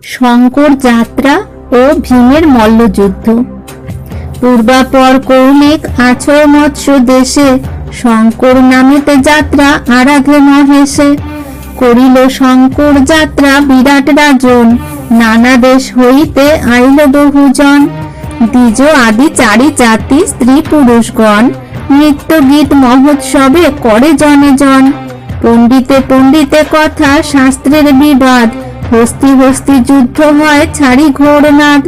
শঙ্কর যাত্রা ও ভীমের মল্লযুদ্ধ। পূর্বাপর কৌলিক আছর মৎস্য দেশে শঙ্কর নামেতে যাত্রা আরাধে মহেশে। করিল শঙ্কর যাত্রা বিরাট রাজন, নানা দেশ হইতে আইল বহুজন। দ্বিজ আদি চারি জাতি স্ত্রী পুরুষগণ, নৃত্য গীত মহোৎসবে করে জনে জন। পণ্ডিতে পণ্ডিতে কথা শাস্ত্রের বিবাদ, হস্তি হস্তি যুদ্ধ হয় ছাড়ি ঘোর নাদ।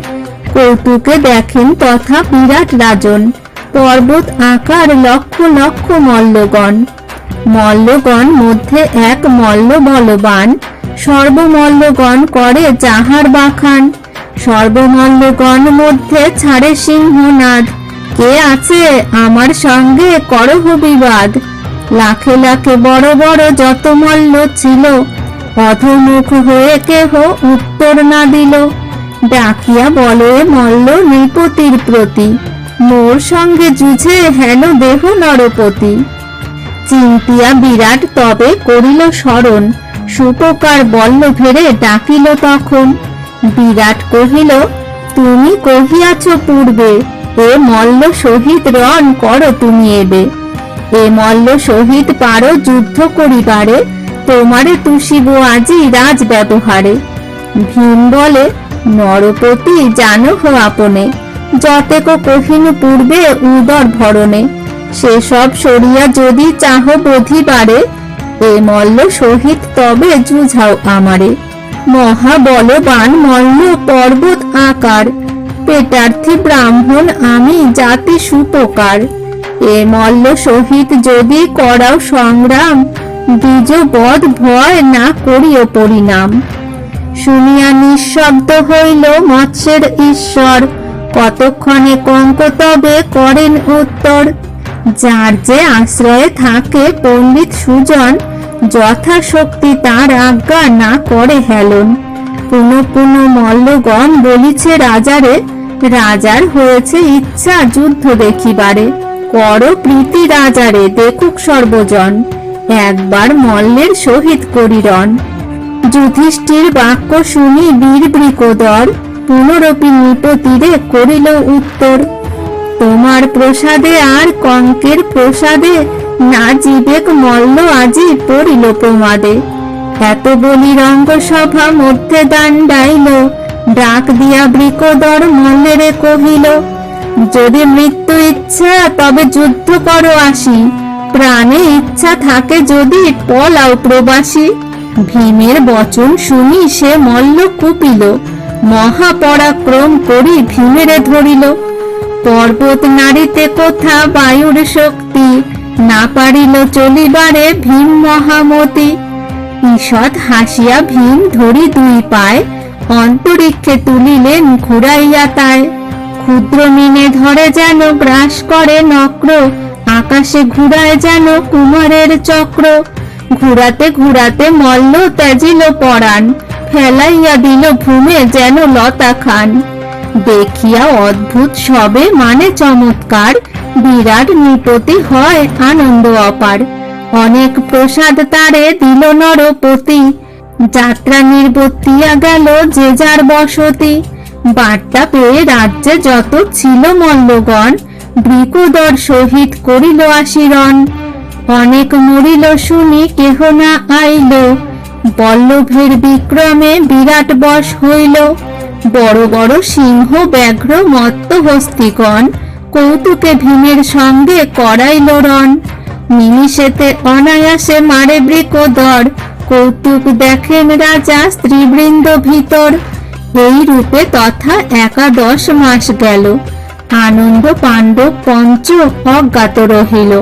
কৌতুকে দেখেন তথা বিরাট রাজন, পর্বত আকার লক্ষ লক্ষ মল্লগণ। মল্লগণ মধ্যে এক মল্ল বলবান, সর্বমল্লগণ করে যাহার বাখান। সর্বমল্লগণ মধ্যে ছাড়ে সিংহনাদ, কে আছে আমার সঙ্গে করহ বিবাদ। লাখে লাখে বড় বড় যত মল্ল ছিল, অধমুখ হয়ে কেহ উত্তর না দিল। ডাকিয়া বলে মল্ল নৃপতির প্রতি, মোর সঙ্গে যুঝে হেন দেহ নরপতি। চিন্তিয়া বিরাট তবে করিল স্মরণ, সুপকার বল্লভেরে ডাকিল তখন। বিরাট কহিল, তুমি কহিয়াছ পূর্বে, এ মল্ল সহিত রণ করো তুমি এবে। এ মল্ল সহিত পারো যুদ্ধ করিবারে, তোমারে তুষিব আজি রাজ ব্যবহারে। ভীম বলে, নরপতি জানো হো আপনে, যতেক কহিনু পূর্বে উদর ভরণে। সেসব সরিয়া যদি চাহ বোধিবারে, এ মল্ল সহিত তবে যুঝাও আমারে। মহাবলবান মল্ল পর্বত আকার, পেটার্থী ব্রাহ্মণ আমি জাতি সুপকার। এ মল্ল সহিত যদি করাও সংগ্রাম, দ্বিজ বধ ভয় না করিও পরিণাম। শুনিয়া নিঃশব্দ হইল মৎস্যের ঈশ্বর, কতক্ষণে কঙ্ক তবে করেন উত্তর। যার যে আশ্রয়ে থাকে পণ্ডিত সুজন, যথাশক্তি তার আজ্ঞা না করে হেলন। পুনঃ পুনঃ মল্লগণ বলিছে রাজারে, রাজার হয়েছে ইচ্ছা যুদ্ধ দেখিবারে। কর প্রীতি রাজারে দেখুক সর্বজন, একবার মল্লের সহিত করিরণ। যুধিষ্ঠির বাক্য শুনি বীর বৃকোদর, পুনরপি নৃপতিরে করিল উত্তর। তোমার প্রসাদে আর কঙ্কের প্রসাদে, না জীবেক মল্ল আজি পড়িল প্রমাদে। এত বলি রঙ্গসভা মধ্যে দাণ্ডাইল, ডাক দিয়া বৃকোদর মল্লেরে কহিল, যদি মৃত্যু ইচ্ছা তবে যুদ্ধ করো আসি, প্রাণে ইচ্ছা থাকে যদি পলাও প্রবাসী। ভীমের বচন শুনি সে মল্ল কুপিল, মহাপরাক্রম করি ভীমেরে ধরিল। পর্বত নারীতে কোথা বায়ুর শক্তি, না পারিল চলিবারে ভীম মহামতি। ঈষৎ হাসিয়া ভীম ধরি দুই পায়, অন্তরিক্ষে তুলিলেন ঘুরাইয়া তায়। ক্ষুদ্র মিনে ধরে যেন গ্রাস করে নক্র, আকাশে ঘুরায় যেন কুমারের চক্র। ঘুরাতে ঘুরাতে মল্ল ত্যাজিল পরাণ, ফেলাইয়া দিল ভূমে যেন লতা খান। দেখিয়া অদ্ভুত সবে মানে চমৎকার, বিরাট নৃপতি হয় আনন্দ অপার। অনেক প্রসাদ তারে দিল নরপতি, যাত্রা নির্বর্তিয়া গেল যে যার বসতি। বার্তা পেয়ে রাজ্যে যত ছিল মল্লগণ, বৃকোদর সহিত করিল আশীরণ। অনেক মরিল শুনি কেহ না আইল, বল্লভের বিক্রমে বিরাট বশ হইল। বড় বড় সিংহ ব্যাঘ্র মত্ত হস্তিগণ, কৌতুকে ভীমের সঙ্গে করাইল রণ। নিমিষেতে অনায়াসে মারে বৃকোদর, কৌতুক দেখেন রাজা স্ত্রীবৃন্দ ভিতর। এই রূপে তথা 11 মাস গেল, আনন্দ পাণ্ডব পঞ্চ অজ্ঞাত রহিল।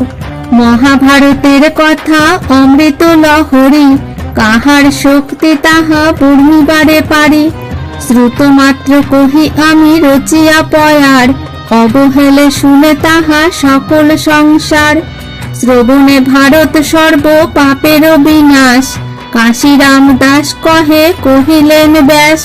মহাভারতের কথা অমৃত লহরী, কাহার শক্তি তাহা বর্ণিবারে পারি। শ্রুত মাত্র কহি আমি রচিয়া পয়ার, অবহেলে শুনে তাহা সকল সংসার। শ্রবণে ভারত সর্ব পাপের বিনাশ, কাশীরাম দাস কহে কহিলেন ব্যাস।